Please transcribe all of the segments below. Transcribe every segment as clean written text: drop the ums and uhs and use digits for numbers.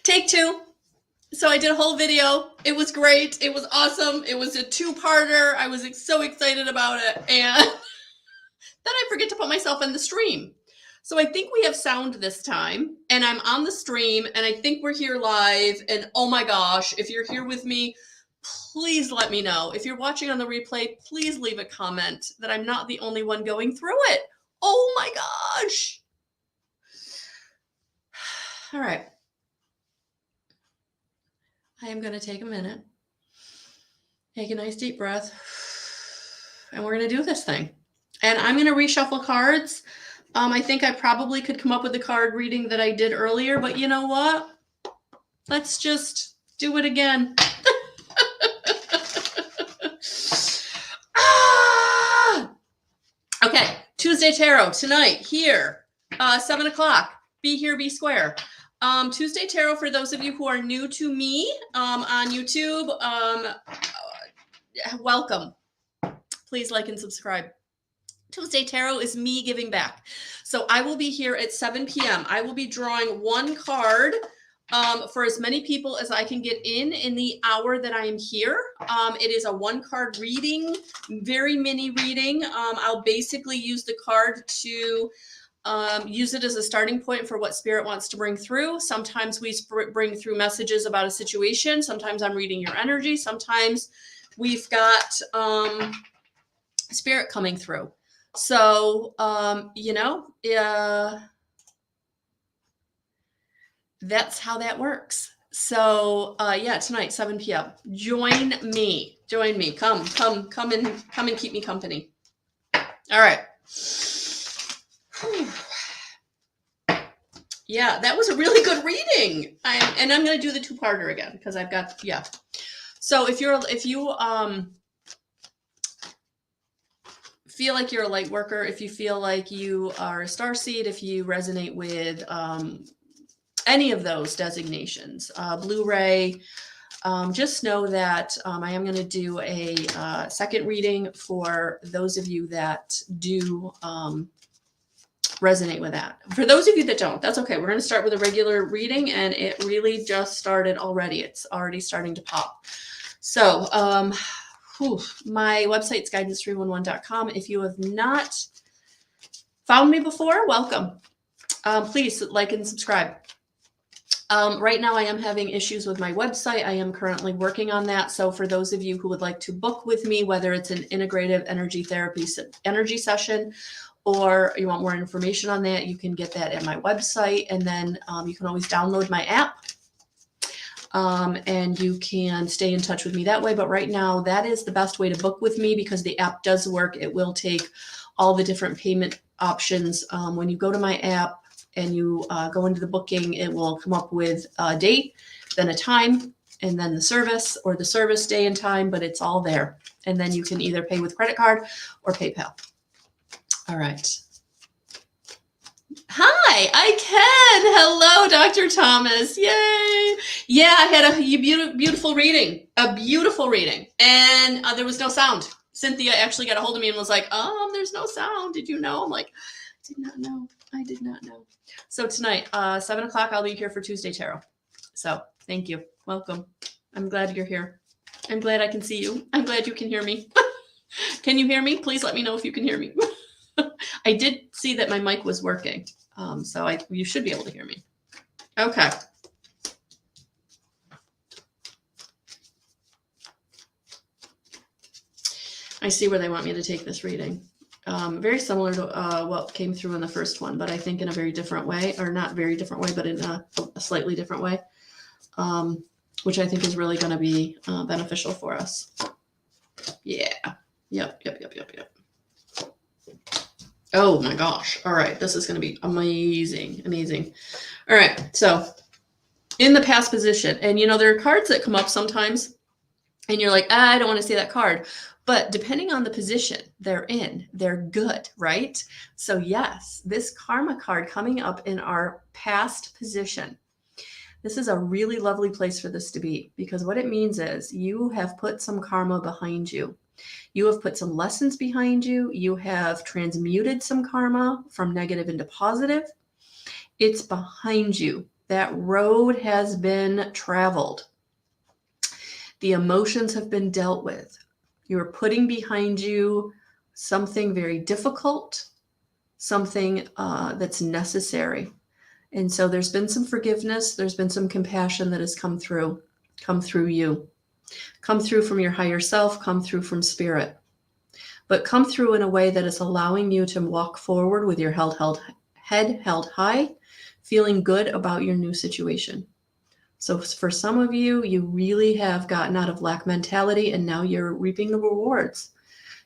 Take two. So I did a whole video. It was great. It was awesome. It was a two-parter. I was so excited about it. And then I forget to put myself in the stream. So I think we have sound this time, and I'm on the stream, and I think we're here live. And oh my gosh, if you're here with me, please let me know. If you're watching on the replay, please leave a comment that I'm not the only one going through it. Oh my gosh. All right. I am going to take a minute, take a nice deep breath, and we're going to do this thing. And I'm going to reshuffle cards. I think I probably could come up with the card reading that I did earlier, but you know what? Let's just do it again. Okay, Tuesday Tarot tonight here, 7 o'clock. Be here, be square. Tuesday Tarot, for those of you who are new to me on YouTube, welcome. Please like and subscribe. Tuesday Tarot is me giving back. So I will be here at 7 p.m. I will be drawing one card for as many people as I can get in the hour that I am here. It is a one-card reading, very mini reading. I'll basically use the card to use it as a starting point for what Spirit wants to bring through. Sometimes we bring through messages about a situation. Sometimes I'm reading your energy. Sometimes we've got Spirit coming through. So, that's how that works. So, yeah, tonight, 7 p.m. Join me. Come and keep me company. All right. Yeah, that was a really good reading. I'm going to do the two-parter again because I've got, yeah. So if you feel like you're a light worker, if you feel like you are a starseed, if you resonate with any of those designations, Blu-ray, just know that I am going to do a second reading for those of you that do resonate with that. For those of you that don't, that's okay. We're going to start with a regular reading, and it really just started already. It's already starting to pop. So, my website's guidance311.com. If you have not found me before, welcome. Please like and subscribe. Right now I am having issues with my website. I am currently working on that. So for those of you who would like to book with me, whether it's an integrative energy therapy energy session, or you want more information on that, you can get that at my website. And then you can always download my app. And you can stay in touch with me that way. But right now, that is the best way to book with me because the app does work. It will take all the different payment options. When you go to my app and you go into the booking, it will come up with a date, then a time, and then the service or the service day and time, but it's all there. And then you can either pay with credit card or PayPal. All right. Hi, I can. Hello, Dr. Thomas. Yay. Yeah, I had a beautiful reading. And there was no sound. Cynthia actually got a hold of me and was like, there's no sound. Did you know? I'm like, I did not know. So tonight, 7 o'clock, I'll be here for Tuesday Tarot. So thank you. Welcome. I'm glad you're here. I'm glad I can see you. I'm glad you can hear me. Can you hear me? Please let me know if you can hear me. I did see that my mic was working. So you should be able to hear me. Okay. I see where they want me to take this reading. Very similar to what came through in the first one, but I think in a very different way, or not very different way, but in a slightly different way, which I think is really going to be beneficial for us. Yeah. Yep. Oh my gosh. All right. This is going to be amazing. All right. So in the past position, and there are cards that come up sometimes and you're like, I don't want to see that card. But depending on the position they're in, they're good, right? So yes, this karma card coming up in our past position. This is a really lovely place for this to be because what it means is you have put some karma behind you. You have put some lessons behind you. You have transmuted some karma from negative into positive. It's behind you. That road has been traveled. The emotions have been dealt with. You're putting behind you something very difficult, something that's necessary. And so there's been some forgiveness. There's been some compassion that has come through you, come through from your higher self, come through from spirit, but come through in a way that is allowing you to walk forward with your head held high, feeling good about your new situation. So for some of you, you really have gotten out of lack mentality and now you're reaping the rewards.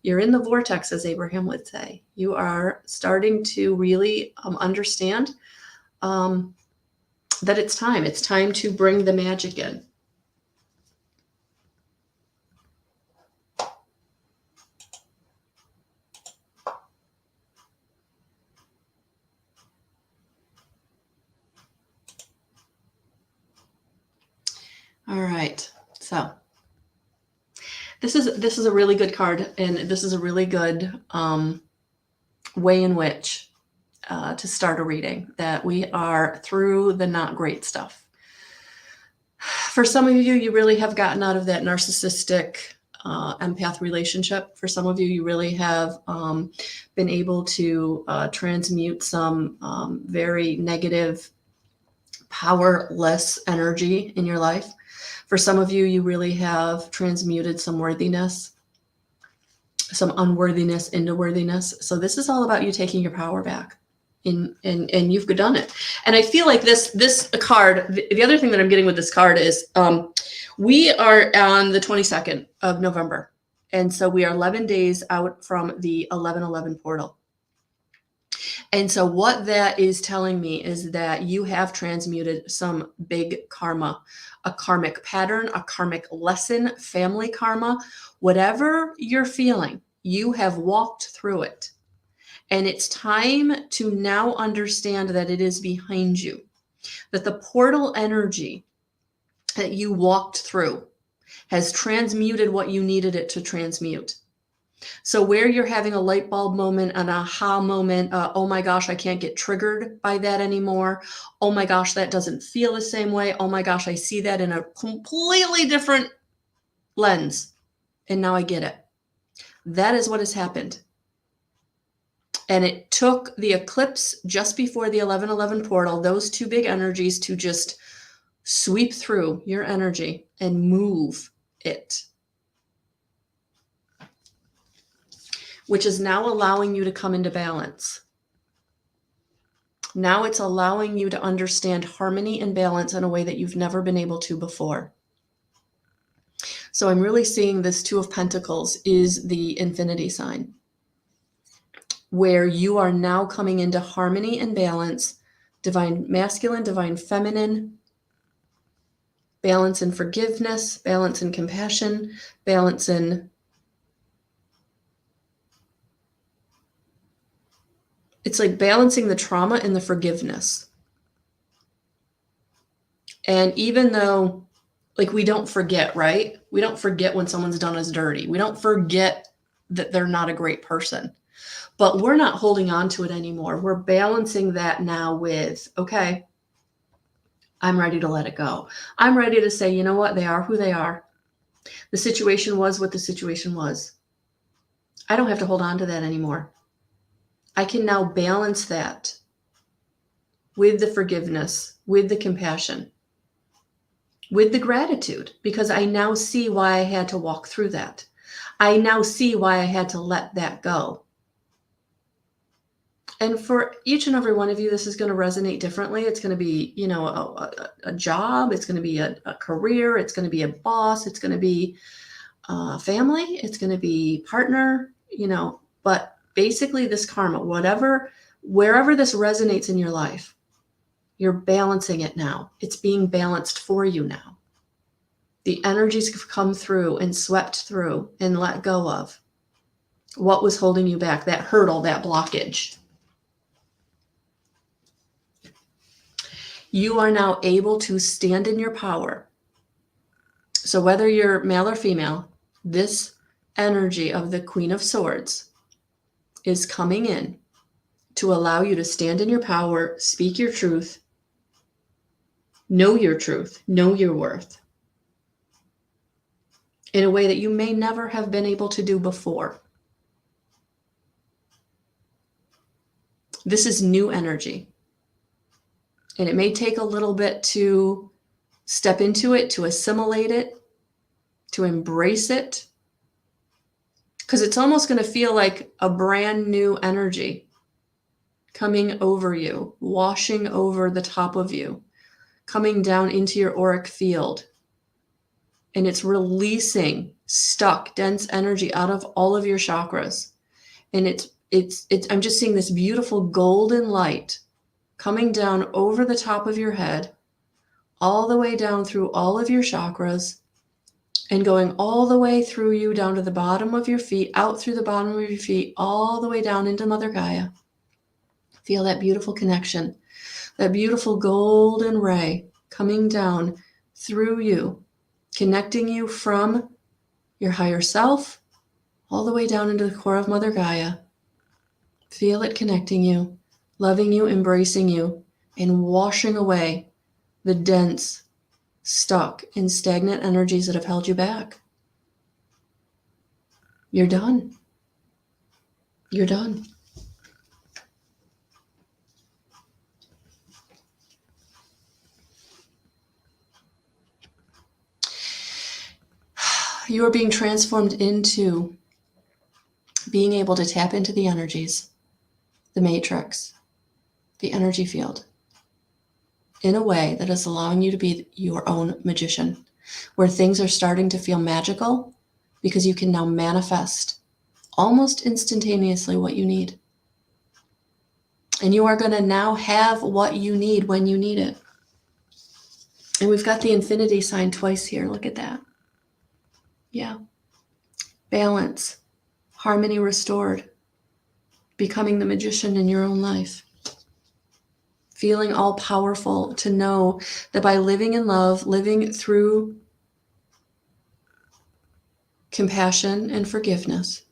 You're in the vortex, as Abraham would say. You are starting to really understand that it's time. It's time to bring the magic in. All right, so this is a really good card, and this is a really good way in which to start a reading, that we are through the not great stuff. For some of you, you really have gotten out of that narcissistic empath relationship. For some of you, you really have been able to transmute some very negative, powerless energy in your life. For some of you, you really have transmuted some worthiness, some unworthiness into worthiness. So this is all about you taking your power back. And you've done it. And I feel like this card, the other thing that I'm getting with this card is we are on the 22nd of November. And so we are 11 days out from the 11/11 portal. And so what that is telling me is that you have transmuted some big karma, a karmic pattern, a karmic lesson, family karma, whatever you're feeling, you have walked through it. And it's time to now understand that it is behind you, that the portal energy that you walked through has transmuted what you needed it to transmute. So where you're having a light bulb moment, an aha moment, oh my gosh, I can't get triggered by that anymore. Oh my gosh, that doesn't feel the same way. Oh my gosh, I see that in a completely different lens. And now I get it. That is what has happened. And it took the eclipse just before the 11/11 portal, those two big energies, to just sweep through your energy and move it, which is now allowing you to come into balance. Now it's allowing you to understand harmony and balance in a way that you've never been able to before. So I'm really seeing this Two of Pentacles is the infinity sign, where you are now coming into harmony and balance, divine masculine, divine feminine, balance in forgiveness, balance in compassion, balance in it's like balancing the trauma and the forgiveness. And even though, like, we don't forget, right? We don't forget when someone's done us dirty. We don't forget that they're not a great person. But we're not holding on to it anymore. We're balancing that now with, okay, I'm ready to let it go. I'm ready to say, you know what? They are who they are. The situation was what the situation was. I don't have to hold on to that anymore. I can now balance that with the forgiveness, with the compassion, with the gratitude, because I now see why I had to walk through that. I now see why I had to let that go. And for each and every one of you, this is going to resonate differently. It's going to be, you know, a job. It's going to be a career. It's going to be a boss. It's going to be family. It's going to be partner, you know, but basically this karma, wherever this resonates in your life, you're balancing it now. It's being balanced for you now. The energies have come through and swept through and let go of what was holding you back, that hurdle, that blockage. You are now able to stand in your power. So whether you're male or female, this energy of the Queen of Swords is coming in to allow you to stand in your power, speak your truth, know your worth in a way that you may never have been able to do before. This is new energy. And it may take a little bit to step into it, to assimilate it, to embrace it, because it's almost going to feel like a brand new energy coming over you, washing over the top of you, coming down into your auric field. And it's releasing stuck, dense energy out of all of your chakras. And I'm just seeing this beautiful golden light coming down over the top of your head, all the way down through all of your chakras, and going all the way through you down to the bottom of your feet, out through the bottom of your feet, all the way down into Mother Gaia. Feel that beautiful connection, that beautiful golden ray coming down through you, connecting you from your higher self all the way down into the core of Mother Gaia. Feel it connecting you, loving you, embracing you, and washing away the dense, stuck, and stagnant energies that have held you back. You're done. You're done. You are being transformed into being able to tap into the energies, the matrix, the energy field, in a way that is allowing you to be your own magician, where things are starting to feel magical because you can now manifest almost instantaneously what you need. And you are going to now have what you need when you need it. And we've got the infinity sign twice here. Look at that. Yeah. Balance, harmony restored, becoming the magician in your own life. Feeling all powerful to know that by living in love, living through compassion and forgiveness,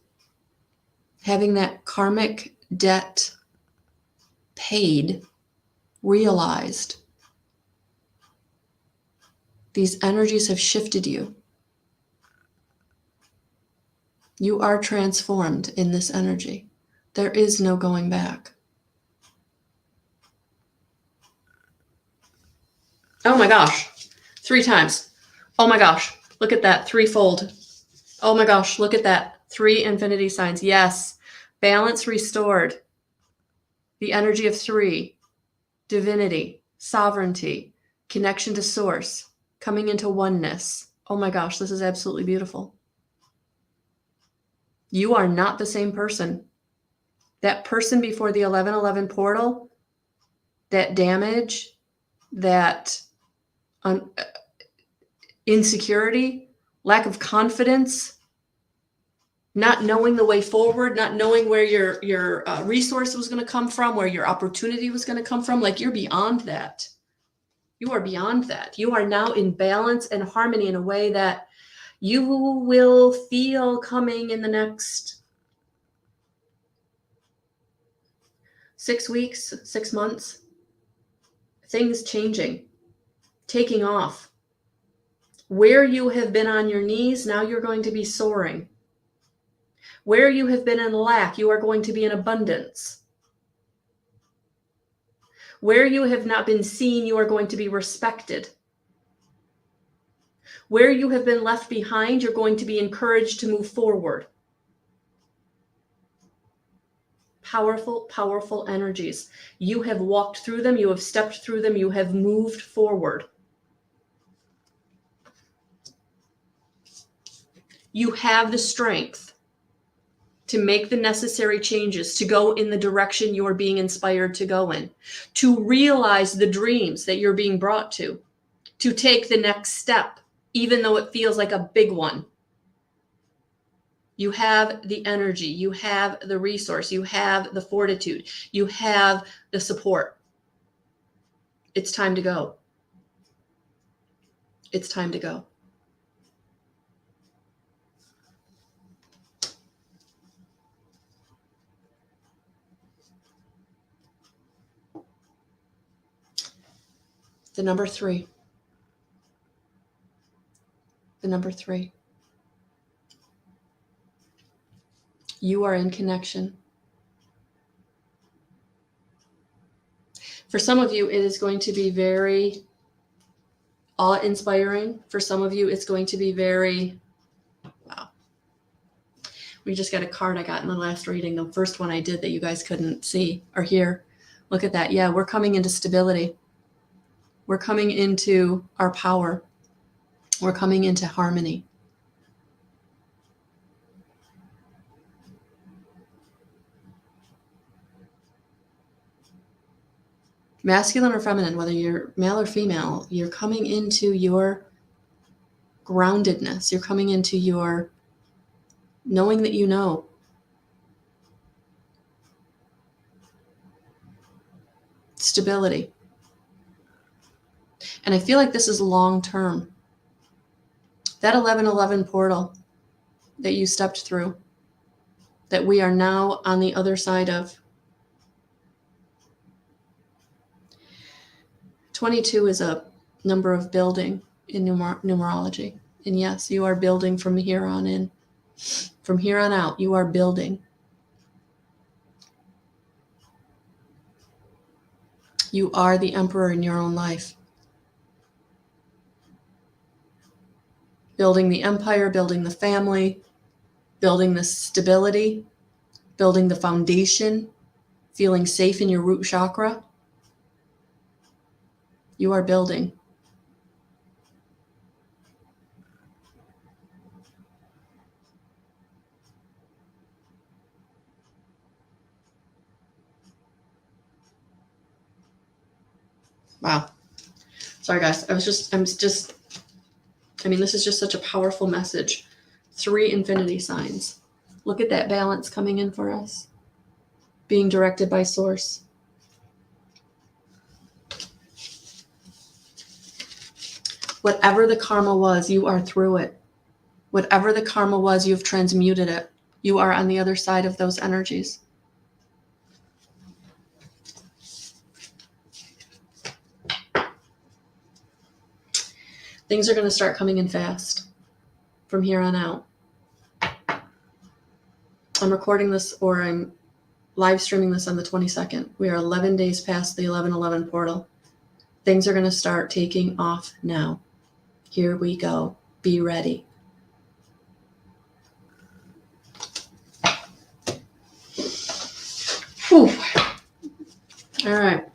having that karmic debt paid, realized, these energies have shifted you. You are transformed in this energy. There is no going back. Oh my gosh, 3 times. Oh my gosh, look at that, threefold. Oh my gosh, look at that, 3 infinity signs. Yes, balance restored. The energy of 3, divinity, sovereignty, connection to source, coming into oneness. Oh my gosh, this is absolutely beautiful. You are not the same person. That person before the 1111 portal, that damage, that insecurity, lack of confidence, not knowing the way forward, not knowing where your resource was going to come from, where your opportunity was going to come from, like you're beyond that. You are beyond that. You are now in balance and harmony in a way that you will feel coming in the next 6 weeks, 6 months. Things changing, taking off. Where you have been on your knees, now you're going to be soaring. Where you have been in lack, you are going to be in abundance. Where you have not been seen, you are going to be respected. Where you have been left behind, you're going to be encouraged to move forward. Powerful, powerful energies. You have walked through them, you have stepped through them, you have moved forward. You have the strength to make the necessary changes, to go in the direction you're being inspired to go in, to realize the dreams that you're being brought to take the next step, even though it feels like a big one. You have the energy, you have the resource, you have the fortitude, you have the support. It's time to go. It's time to go. The number 3. The number 3. You are in connection. For some of you, it is going to be very awe-inspiring. For some of you, it's going to be very, wow. We just got a card I got in the last reading, the first one I did that you guys couldn't see or hear. Look at that. Yeah, we're coming into stability. We're coming into our power. We're coming into harmony. Masculine or feminine, whether you're male or female, you're coming into your groundedness. You're coming into your knowing that you know. Stability. And I feel like this is long term. That 1111 portal that you stepped through, that we are now on the other side of. 22 is a number of building in numerology. And yes, you are building from here on in. From here on out, you are building. You are the emperor in your own life. Building the empire, building the family, building the stability, building the foundation, feeling safe in your root chakra. You are building. Wow. Sorry, guys. This is just such a powerful message. 3 infinity signs. Look at that balance coming in for us. Being directed by source. Whatever the karma was, you are through it. Whatever the karma was, you've transmuted it. You are on the other side of those energies. Things are going to start coming in fast from here on out. I'm recording this, or I'm live streaming this on the 22nd. We are 11 days past the 1111 portal. Things are going to start taking off now. Here we go. Be ready. Whew. All right.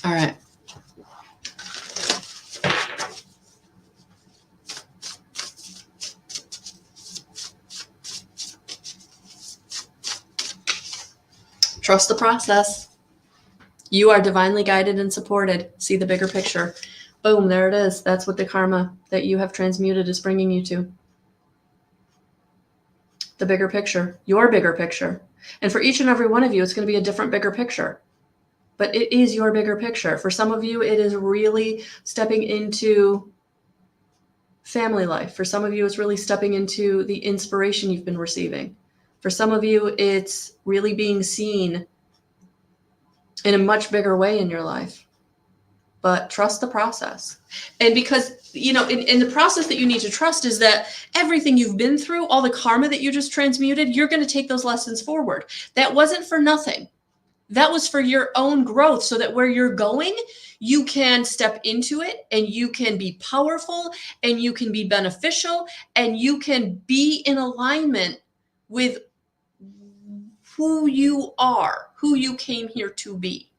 All right. Trust the process. You are divinely guided and supported. See the bigger picture. Boom, there it is. That's what the karma that you have transmuted is bringing you to. The bigger picture, your bigger picture. And for each and every one of you, it's going to be a different bigger picture. But it is your bigger picture. For some of you, it is really stepping into family life. For some of you, it's really stepping into the inspiration you've been receiving. For some of you, it's really being seen in a much bigger way in your life. But trust the process. And because, in the process that you need to trust is that everything you've been through, all the karma that you just transmuted, you're going to take those lessons forward. That wasn't for nothing. That was for your own growth, so that where you're going, you can step into it and you can be powerful and you can be beneficial and you can be in alignment with who you are, who you came here to be.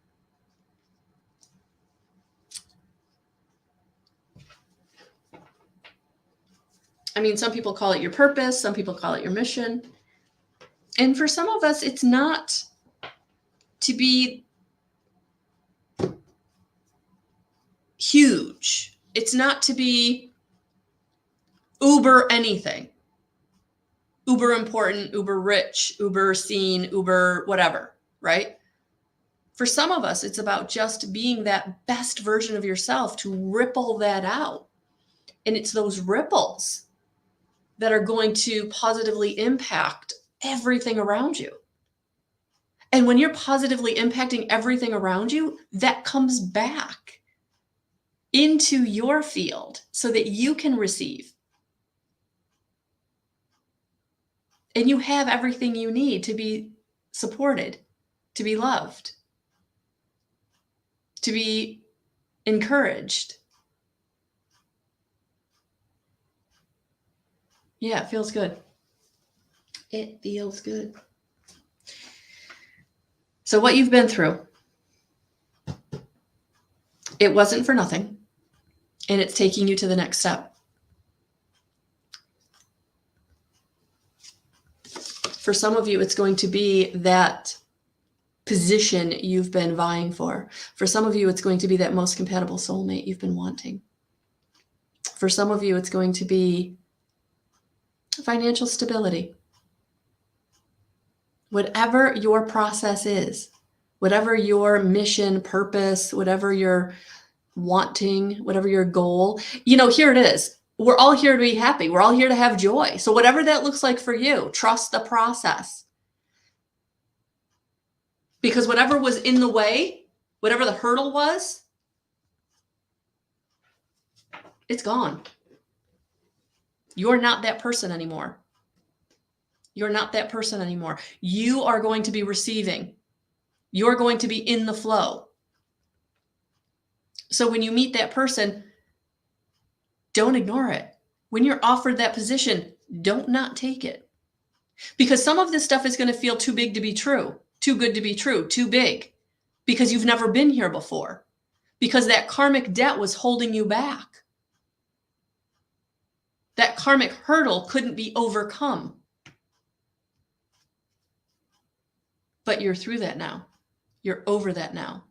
I mean, some people call it your purpose, some people call it your mission. And for some of us, it's not to be huge. It's not to be uber anything. Uber important, uber rich, uber seen, uber whatever, right? For some of us, it's about just being that best version of yourself to ripple that out. And it's those ripples that are going to positively impact everything around you. And when you're positively impacting everything around you, that comes back into your field so that you can receive. And you have everything you need to be supported, to be loved, to be encouraged. Yeah, it feels good. It feels good. So what you've been through, it wasn't for nothing, and it's taking you to the next step. For some of you, it's going to be that position you've been vying for. For some of you, it's going to be that most compatible soulmate you've been wanting. For some of you, it's going to be financial stability. Whatever your process is, whatever your mission, purpose, whatever you're wanting, whatever your goal, here it is. We're all here to be happy. We're all here to have joy. So whatever that looks like for you, trust the process. Because whatever was in the way, whatever the hurdle was, it's gone. You're not that person anymore. You're not that person anymore. You are going to be receiving. You're going to be in the flow. So when you meet that person, don't ignore it. When you're offered that position, don't not take it. Because some of this stuff is going to feel too big to be true, too good to be true, too big, because you've never been here before, because that karmic debt was holding you back. That karmic hurdle couldn't be overcome. But you're through that now. You're over that now.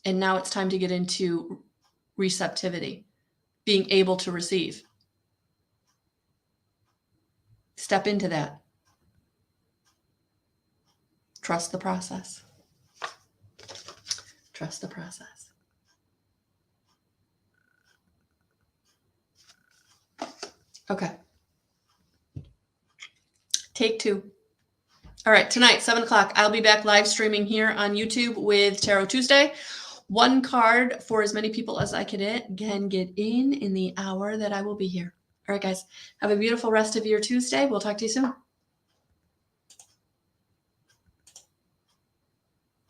And now it's time to get into receptivity, being able to receive. Step into that. Trust the process. Trust the process. Okay. Take 2. All right, tonight, 7 o'clock, I'll be back live streaming here on YouTube with Tarot Tuesday. 1 card for as many people as I can get in the hour that I will be here. All right, guys, have a beautiful rest of your Tuesday. We'll talk to you soon.